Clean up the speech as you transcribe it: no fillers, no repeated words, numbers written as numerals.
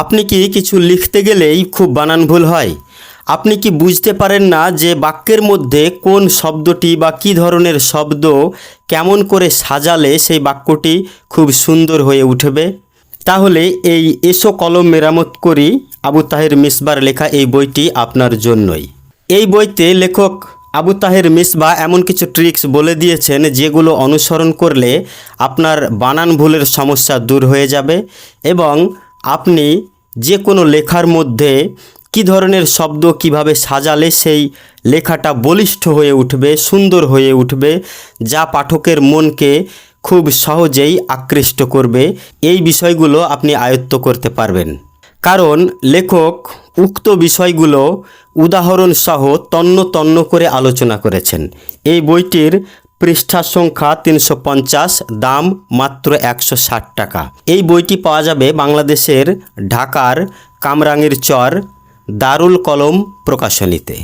আপনি কি কিছু লিখতে গেলেই খুব বানান ভুল হয়? আপনি কি বুঝতে পারেন না যে বাক্যের মধ্যে কোন শব্দটি বা কী ধরনের শব্দ কেমন করে সাজালে সেই বাক্যটি খুব সুন্দর হয়ে উঠবে? তাহলে এই এসো কলম মেরামত করি আবু তাহের মিসবার লেখা এই বইটি আপনার জন্যই। এই বইতে লেখক আবু তাহের মিসবাহ এমন কিছু ট্রিক্স বলে দিয়েছেন যেগুলো অনুসরণ করলে আপনার বানান ভুলের সমস্যা দূর হয়ে যাবে এবং আপনি যে কোনো লেখার মধ্যে কী ধরনের শব্দ কিভাবে সাজালে সেই লেখাটা বলিষ্ঠ হয়ে উঠবে, সুন্দর হয়ে উঠবে, যা পাঠকের মনকে খুব সহজেই আকৃষ্ট করবে, এই বিষয়গুলো আপনি আয়ত্ত করতে পারবেন। কারণ লেখক উক্ত বিষয়গুলো উদাহরণসহ তন্ন তন্ন করে আলোচনা করেছেন। এই বইটির পৃষ্ঠা সংখ্যা 350, দাম মাত্র 160 টাকা। এই বইটি পাওয়া যাবে বাংলাদেশের ঢাকার কামরাঙ্গীর চর দারুল কলম প্রকাশনীতে।